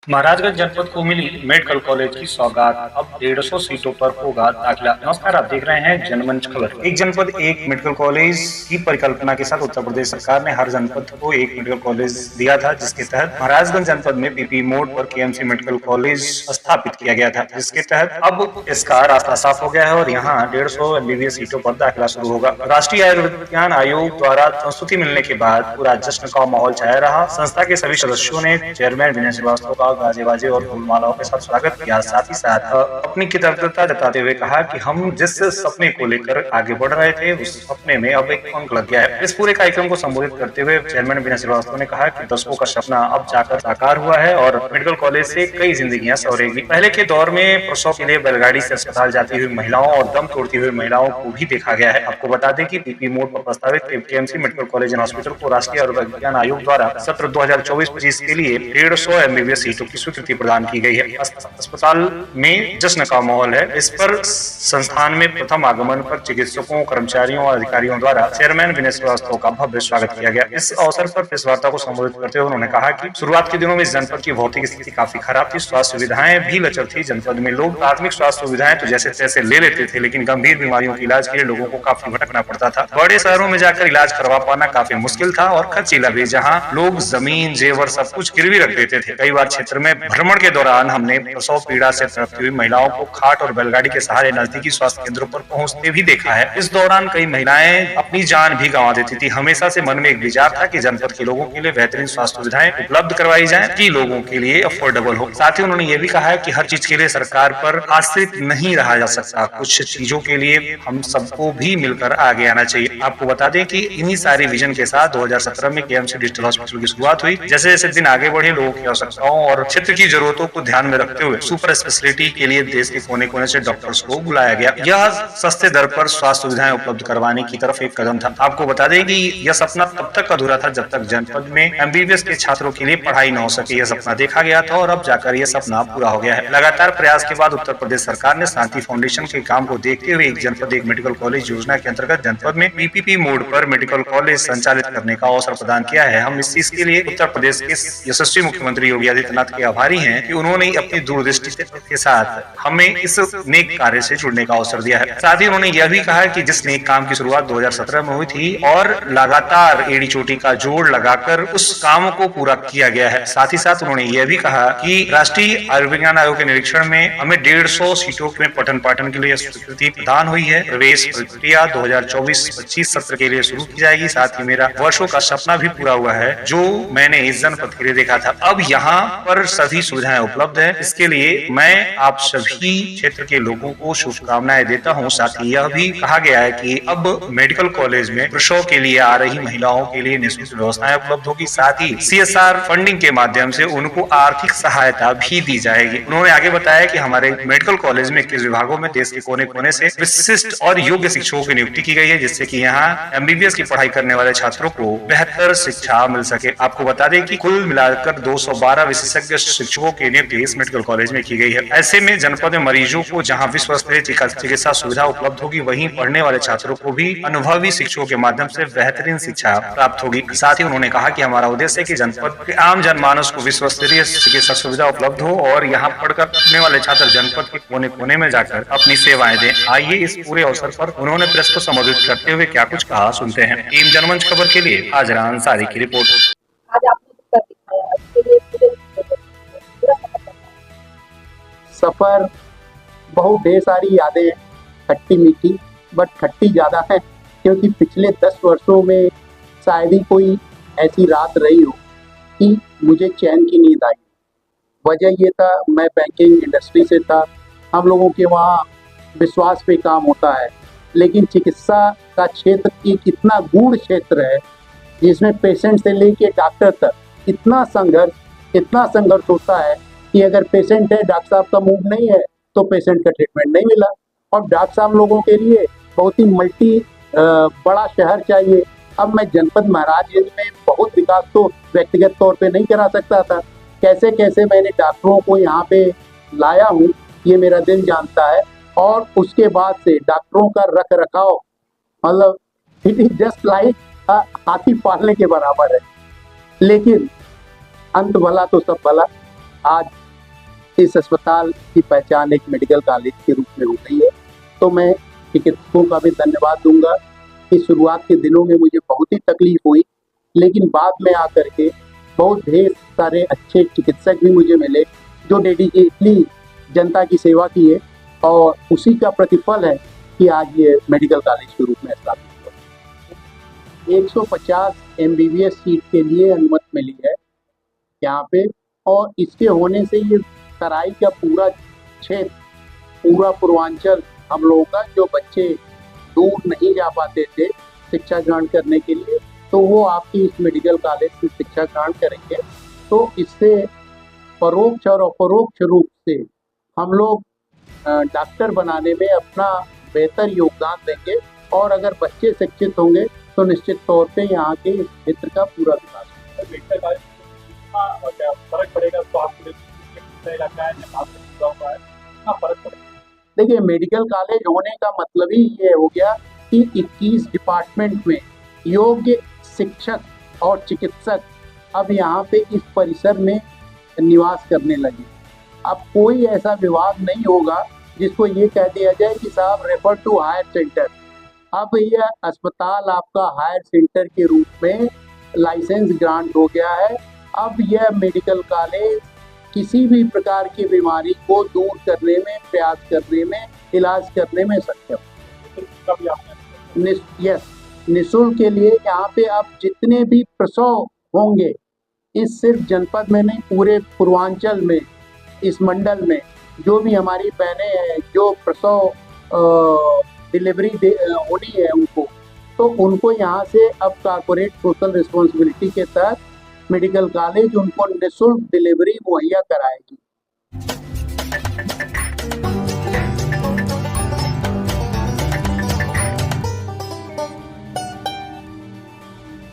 महाराजगंज जनपद को मिली medical college की सौगात। अब 150 सीटों पर होगा दाखिला। नमस्कार, आप देख रहे हैं जनमंच खबर। एक जनपद एक मेडिकल कॉलेज की परिकल्पना के साथ उत्तर प्रदेश सरकार ने हर जनपद को एक मेडिकल कॉलेज दिया था, जिसके तहत महाराजगंज जनपद में पीपी मोड़ पर केएमसी मेडिकल कॉलेज स्थापित किया गया था, जिसके तहत अब इसका रास्ता साफ हो गया है और यहाँ 150 एमबीबीएस सीटों पर दाखिला शुरू होगा। राष्ट्रीय आयुर्विज्ञान आयोग द्वारा संस्तुति मिलने के बाद पूरा जश्न का माहौल छाया रहा। संस्था के सभी सदस्यों ने चेयरमैन विनय श्रीवास्तव का गाजे बाजे और फूलमालाओं के साथ स्वागत किया। साथ ही साथ अपनी कृतज्ञता जताते हुए कहा कि हम जिस सपने को लेकर आगे बढ़ रहे थे, उस सपने में अब एक अंक लग गया है। इस पूरे कार्यक्रम को संबोधित करते हुए चेयरमैन विनय श्रीवास्तव ने कहा कि दशकों का सपना अब जाकर साकार हुआ है और मेडिकल कॉलेज से कई जिंदगियां संवरेगी। पहले के दौर में प्रसव के लिए बैलगाड़ी से अस्पताल जाती हुई महिलाओं और दम तोड़ती हुई महिलाओं को भी देखा गया है। आपको बता दें कि पीपी मोड़ पर प्रस्तावित KMC medical college and hospital को राष्ट्रीय आयुर्विज्ञान आयोग द्वारा सत्र 2024-25 के लिए 150 एमबीबीएस सीटों की स्वीकृति प्रदान की गई है। अस्पताल में जश्न का माहौल है। इस पर संस्थान में प्रथम आगमन पर चिकित्सकों, कर्मचारियों और अधिकारियों द्वारा चेयरमैन विनय श्रीवास्तव का भव्य स्वागत किया गया। इस अवसर पर प्रेस वार्ता को संबोधित करते हुए उन्होंने कहा कि शुरुआत के दिनों में इस जनपद की भौतिक स्थिति काफी खराब थी। स्वास्थ्य सुविधाएं भी लचर थी। जनपद में लोग प्राथमिक स्वास्थ्य सुविधाएं तो जैसे तैसे ले लेते थे, लेकिन गंभीर बीमारियों के इलाज के लिए लोगों को काफी भटकना पड़ता था। बड़े शहरों में जाकर इलाज करवा पाना काफी मुश्किल था और खर्चीला भी, जहाँ लोग जमीन, जेवर सब कुछ गिरवी रख देते थे। कई बार क्षेत्र में भ्रमण के दौरान हमने प्रसव पीड़ा से तड़पती हुई महिलाओं को खाट और बैलगाड़ी के सहारे नजदीकी स्वास्थ्य केंद्रों पर पहुंचते भी देखा है। इस दौरान कई महिलाएं अपनी जान भी गंवा देती थी। हमेशा से मन में एक विचार था कि जनपद के लोगों के लिए बेहतरीन स्वास्थ्य सुविधाएं उपलब्ध करवाई जाएं कि लोगों के लिए अफोर्डेबल हो। साथ ही उन्होंने ये भी कहा है कि हर चीज के लिए सरकार पर आश्रित नहीं रहा जा सकता। कुछ चीजों के लिए हम सबको भी मिलकर आगे आना चाहिए। आपको बता दें कि इन्हीं सारी विजन के साथ 2017 में केएमसी डिजिटल हॉस्पिटल की शुरुआत हुई। जैसे जैसे दिन आगे बढ़े, लोगों की आवश्यकताओं और क्षेत्र की जरूरतों को ध्यान में रखते हुए सुपर स्पेशलिटी के लिए देश के कोने कोने से डॉक्टर्स को बुलाया गया। यह सस्ते दर पर स्वास्थ्य सुविधाएं उपलब्ध करवाने की तरफ एक कदम था। आपको बता दें कि यह सपना तब तक अधूरा था जब तक जनपद में एमबीबीएस के छात्रों के लिए पढ़ाई न हो सके। यह सपना देखा गया था और अब जाकर यह सपना पूरा हो गया है। लगातार प्रयास के बाद उत्तर प्रदेश सरकार ने शांति फाउंडेशन के काम को देखते हुए एक जनपद एक मेडिकल कॉलेज योजना के अंतर्गत जनपद में पीपीपी मोड पर मेडिकल कॉलेज संचालित करने का अवसर प्रदान किया है। हम इस चीज के लिए उत्तर प्रदेश के यशस्वी मुख्यमंत्री योगी आदित्यनाथ के आभारी हैं कि उन्होंने अपनी दूरदृष्टि के साथ हमें इस नेक कार्य से जुड़ने का अवसर दिया है। साथ ही उन्होंने यह भी कहा कि जिस नेक काम की शुरुआत 2017 में हुई थी और लगातार एड़ी चोटी का जोड़ लगाकर उस काम को पूरा किया गया है। साथ ही साथ उन्होंने यह भी कहा कि राष्ट्रीय आयुर्विज्ञान आयोग के निरीक्षण में हमें 150 सीटों में पठन पाठन के लिए स्वीकृति प्रदान हुई है। प्रवेश प्रक्रिया 2024-25 सत्र के लिए शुरू की जाएगी। साथ ही मेरा वर्षों का सपना भी पूरा हुआ है जो मैंने इस जनपद के लिए देखा था। अब यहाँ पर सभी सुविधाएं उपलब्ध है। इसके लिए मैं आप सभी क्षेत्र के लोगों को शुभकामनाएं देता हूं। साथ ही यह भी कहा गया है कि अब मेडिकल कॉलेज में प्रसव के लिए आ रही महिलाओं के लिए निःशुल्क व्यवस्थाएं उपलब्ध होगी। साथ ही सीएसआर फंडिंग के माध्यम से उनको आर्थिक सहायता भी दी जाएगी। उन्होंने आगे बताया कि हमारे मेडिकल कॉलेज में 21 विभागों में देश के कोने कोने से विशिष्ट और योग्य शिक्षकों की नियुक्ति की गई है, जिससे कि यहाँ एमबीबीएस की पढ़ाई करने वाले छात्रों को बेहतर शिक्षा मिल सके। आपको बता दें कि कुल मिलाकर 212 विशेषज्ञ शिक्षकों की नियुक्ति इस मेडिकल कॉलेज में की गई है। ऐसे में जनपद में मरीजों को जहां विश्व स्तरीय चिकित्सा सुविधा उपलब्ध होगी, वहीं पढ़ने वाले छात्रों को भी अनुभवी शिक्षकों के माध्यम से बेहतरीन शिक्षा प्राप्त होगी। साथ ही उन्होंने कहा कि हमारा उद्देश्य है कि जनपद के आम जनमानस को विश्व स्तरीय चिकित्सा सुविधा उपलब्ध हो और यहाँ पढ़कर पढ़ने वाले छात्र जनपद के कोने कोने में जाकर अपनी सेवाएं दें। आइए इस पूरे अवसर पर उन्होंने प्रेस को संबोधित करते हुए क्या कुछ कहा, सुनते हैं। टीम जनमंच खबर के लिए हाजरा अंसारी की रिपोर्ट। आज आपने दिखाया, इसके लिए पूरा सफर बहुत ढेर सारी यादें खट्टी मीठी, बट खट्टी ज़्यादा है क्योंकि पिछले 10 वर्षों में शायद ही कोई ऐसी रात रही हो कि मुझे चैन की नींद आई। वजह ये था, मैं बैंकिंग इंडस्ट्री से था। हम लोगों के वहाँ विश्वास पे काम होता है, लेकिन चिकित्सा का क्षेत्र एक इतना गूढ़ क्षेत्र है जिसमें पेशेंट से लेके डॉक्टर तक इतना संघर्ष होता है कि अगर पेशेंट है, डॉक्टर साहब का मूड नहीं है तो पेशेंट का ट्रीटमेंट नहीं मिला। और डॉक्टर साहब लोगों के लिए बहुत ही बड़ा शहर चाहिए। अब मैं जनपद महाराजगंज में बहुत विकास तो व्यक्तिगत तौर पे नहीं करा सकता था। कैसे कैसे मैंने डॉक्टरों को यहाँ पे लाया हूँ ये मेरा दिल जानता है। और उसके बाद से डॉक्टरों का रख रखाव मतलब इट इज जस्ट लाइक हाथी पालने के बराबर है। लेकिन अंत भला तो सब भला। आज इस अस्पताल की पहचान एक मेडिकल कॉलेज के रूप में हो गई है। तो मैं चिकित्सकों का भी धन्यवाद दूंगा कि शुरुआत के दिनों में मुझे बहुत ही तकलीफ हुई, लेकिन बाद में आकर के बहुत ढेर सारे अच्छे चिकित्सक भी मुझे मिले जो डेडिकेटली जनता की सेवा की है, और उसी का प्रतिफल है कि आज ये मेडिकल कॉलेज के रूप में स्थापित हुआ। 150 MBBS सीट के लिए अनुमति मिली है यहाँ पे, और इसके होने से ये तराई का पूरा क्षेत्र, पूरा पूर्वांचल हम लोगों का, जो बच्चे दूर नहीं जा पाते थे शिक्षा ग्रहण करने के लिए, तो वो आपकी इस मेडिकल कॉलेज से शिक्षा ग्रहण करेंगे। तो इससे परोक्ष और अपरोक्ष रूप से हम लोग डॉक्टर बनाने में अपना बेहतर योगदान देंगे, और अगर बच्चे शिक्षित होंगे तो निश्चित तौर पे यहाँ के इस क्षेत्र का पूरा विकास होगा। मेडिकल कॉलेज और क्या फर्क पड़ेगा स्वास्थ्य इलाका है, कितना फर्क पड़ेगा? देखिए, मेडिकल कॉलेज होने का मतलब ही ये हो गया कि 21 डिपार्टमेंट में योग्य शिक्षक और चिकित्सक अब यहाँ पे इस परिसर में निवास करने लगे। अब कोई ऐसा विभाग नहीं होगा जिसको ये कह दिया जाए कि साहब रेफर टू हायर सेंटर। अब यह अस्पताल आपका हायर सेंटर के रूप में लाइसेंस ग्रांट हो गया है। अब यह मेडिकल कॉलेज किसी भी प्रकार की बीमारी को दूर करने में, प्रयास करने में, इलाज करने में सक्षम। निःशुल्क के लिए यहाँ पे अब जितने भी प्रसव होंगे, इस सिर्फ जनपद में नहीं, पूरे पूर्वांचल में, इस मंडल में जो भी हमारी बहनें हैं जो प्रसव डिलीवरी होनी है उनको, तो उनको यहाँ से अब कॉर्पोरेट सोशल रिस्पॉन्सिबिलिटी के तहत मेडिकल कॉलेज उनको निःशुल्क डिलीवरी मुहैया कराएगी।